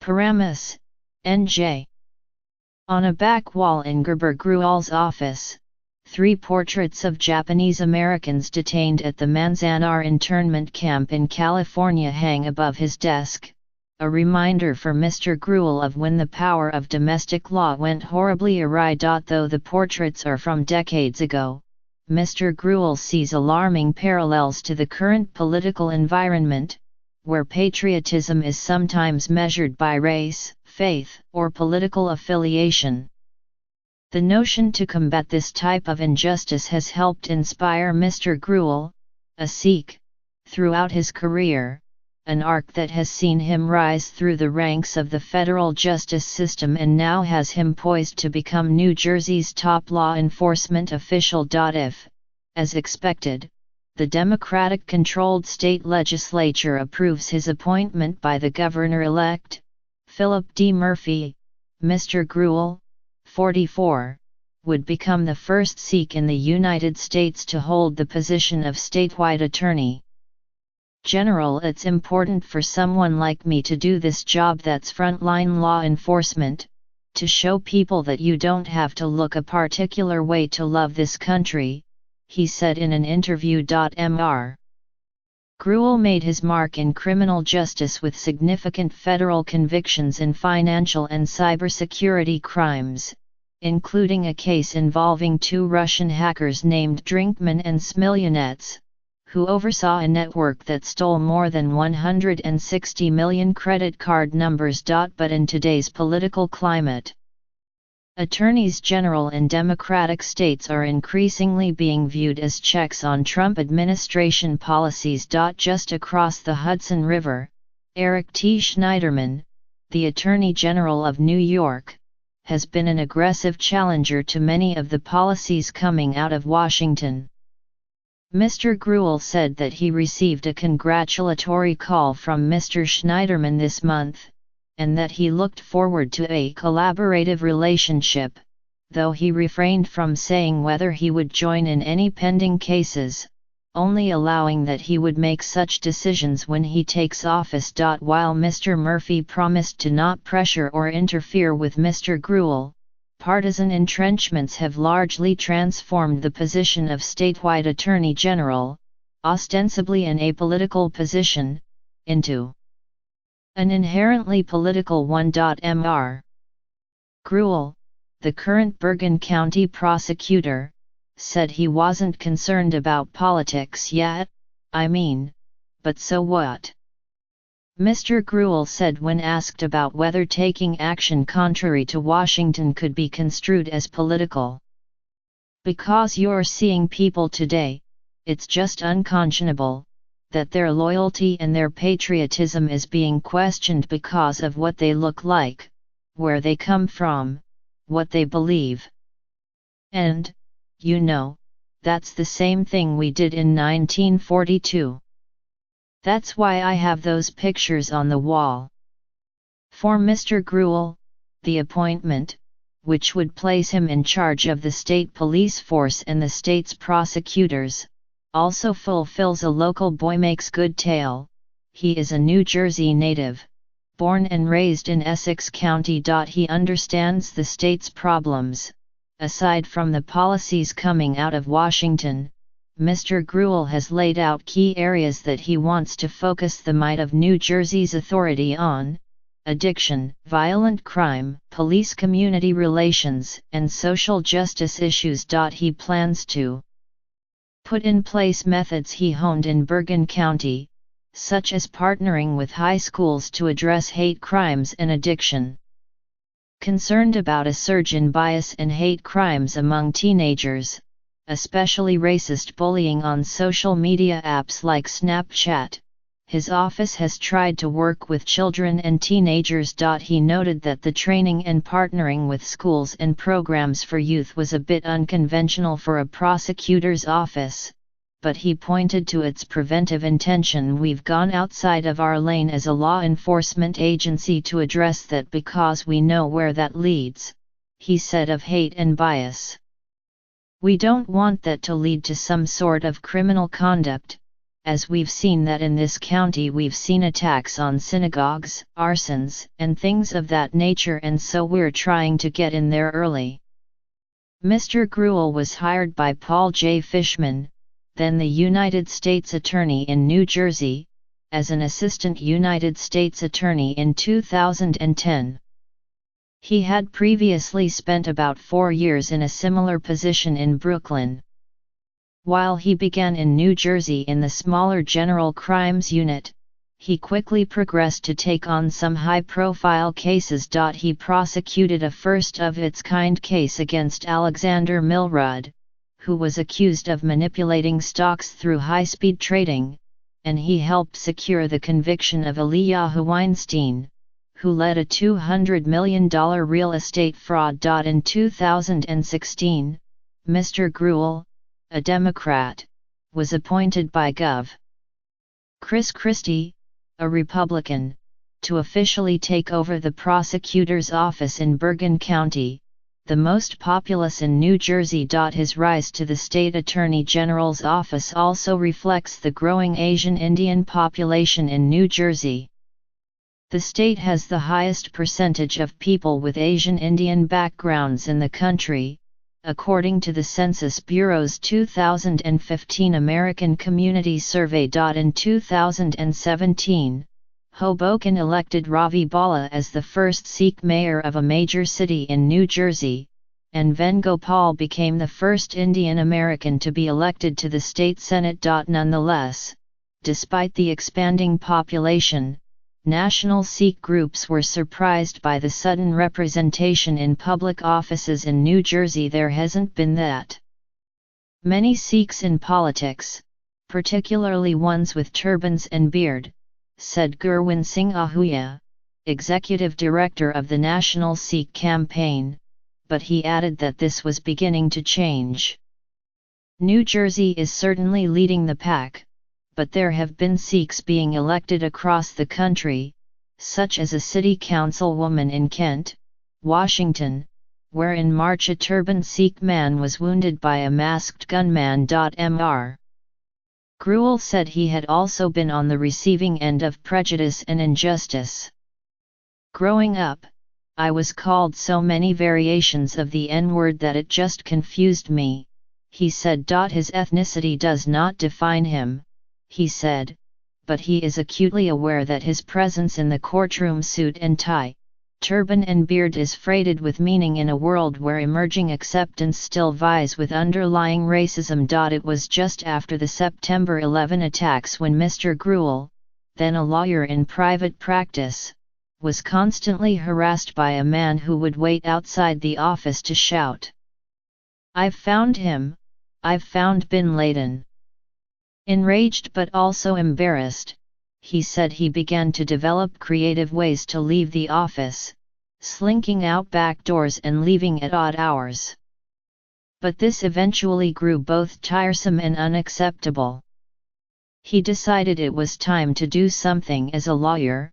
Paramus, N.J. On a back wall in Gruel's office, 3 portraits of Japanese Americans detained at the Manzanar internment camp in California hang above his desk, a reminder for Mr. Gruel of when the power of domestic law went horribly awry. Though the portraits are from decades ago, Mr. Gruel sees alarming parallels to the current political environment, where patriotism is sometimes measured by race, faith, or political affiliation. The notion to combat this type of injustice has helped inspire Mr. Gruel, a Sikh, throughout his career, an arc that has seen him rise through the ranks of the federal justice system and now has him poised to become New Jersey's top law enforcement official. If, as expected, the Democratic-controlled state legislature approves his appointment by the governor-elect, Philip D. Murphy, Mr. Gruel, 44, would become the first Sikh in the United States to hold the position of statewide attorney general. It's important for someone like me to do this job that's frontline law enforcement, to show people that you don't have to look a particular way to love this country, he said in an interview. Mr. Gruel made his mark in criminal justice with significant federal convictions in financial and cybersecurity crimes, including a case involving 2 Russian hackers named Drinkman and Smilyanets, who oversaw a network that stole more than 160 million credit card numbers. But in today's political climate, attorneys general in Democratic states are increasingly being viewed as checks on Trump administration policies. Just across the Hudson River, Eric T. Schneiderman, the Attorney General of New York, has been an aggressive challenger to many of the policies coming out of Washington. Mr. Gruel said that he received a congratulatory call from Mr. Schneiderman this month, and that he looked forward to a collaborative relationship, though he refrained from saying whether he would join in any pending cases, only allowing that he would make such decisions when he takes office. While Mr. Murphy promised to not pressure or interfere with Mr. Gruel, partisan entrenchments have largely transformed the position of statewide attorney general, ostensibly an apolitical position, into an inherently political one. Mr. Gruel, the current Bergen County prosecutor, said he wasn't concerned about politics yet. But so what? Mr. Gruel said when asked about whether taking action contrary to Washington could be construed as political. Because you're seeing people today, it's just unconscionable, that their loyalty and their patriotism is being questioned because of what they look like, where they come from, what they believe. And, that's the same thing we did in 1942. That's why I have those pictures on the wall. For Mr. Gruel, the appointment, which would place him in charge of the state police force and the state's prosecutors, also fulfills a local boy makes good tale. He is a New Jersey native, born and raised in Essex County. He understands the state's problems. Aside from the policies coming out of Washington, Mr. Gruel has laid out key areas that he wants to focus the might of New Jersey's authority on: addiction, violent crime, police-community relations, and social justice issues. He plans to put in place methods he honed in Bergen County, such as partnering with high schools to address hate crimes and addiction. Concerned about a surge in bias and hate crimes among teenagers, especially racist bullying on social media apps like Snapchat, his office has tried to work with children and teenagers. He noted that the training and partnering with schools and programs for youth was a bit unconventional for a prosecutor's office, but he pointed to its preventive intention. We've gone outside of our lane as a law enforcement agency to address that because we know where that leads, he said of hate and bias. We don't want that to lead to some sort of criminal conduct, as we've seen that in this county we've seen attacks on synagogues, arsons, and things of that nature, and so we're trying to get in there early. Mr. Gruel was hired by Paul J. Fishman, then the United States Attorney in New Jersey, as an Assistant United States Attorney in 2010. He had previously spent about 4 years in a similar position in Brooklyn. While he began in New Jersey in the smaller General Crimes Unit, he quickly progressed to take on some high-profile cases. He prosecuted a first-of-its-kind case against Alexander Milrud, who was accused of manipulating stocks through high-speed trading, and he helped secure the conviction of Eliyahu Weinstein, who led a $200 million real estate fraud. In 2016, Mr. Gruel, a Democrat, was appointed by Gov. Chris Christie, a Republican, to officially take over the prosecutor's office in Bergen County, the most populous in New Jersey. His rise to the state attorney general's office also reflects the growing Asian Indian population in New Jersey. The state has the highest percentage of people with Asian Indian backgrounds in the country, according to the Census Bureau's 2015 American Community Survey. In 2017, Hoboken elected Ravi Bala as the first Sikh mayor of a major city in New Jersey, and Venugopal became the first Indian American to be elected to the state Senate. Nonetheless, despite the expanding population, national Sikh groups were surprised by the sudden representation in public offices in New Jersey. There hasn't been that many Sikhs in politics, particularly ones with turbans and beard, said Gurwin Singh Ahuja, executive director of the National Sikh Campaign, but he added that this was beginning to change. New Jersey is certainly leading the pack, but there have been Sikhs being elected across the country, such as a city councilwoman in Kent, Washington, where in March a turbaned Sikh man was wounded by a masked gunman. Mr. Gruel said he had also been on the receiving end of prejudice and injustice. Growing up, I was called so many variations of the N-word that it just confused me, he said. His ethnicity does not define him, he said, but he is acutely aware that his presence in the courtroom, suit and tie, turban and beard, is freighted with meaning in a world where emerging acceptance still vies with underlying racism. It was just after the September 11 attacks when Mr. Gruel, then a lawyer in private practice, was constantly harassed by a man who would wait outside the office to shout, "I've found him! I've found Bin Laden!" Enraged but also embarrassed, he said he began to develop creative ways to leave the office, slinking out back doors and leaving at odd hours. But this eventually grew both tiresome and unacceptable. He decided it was time to do something as a lawyer.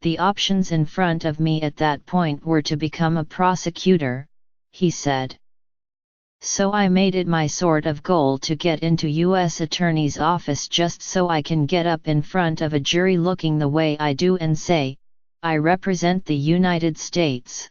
The options in front of me at that point were to become a prosecutor, he said. So I made it my sort of goal to get into U.S. Attorney's office just so I can get up in front of a jury looking the way I do and say, I represent the United States.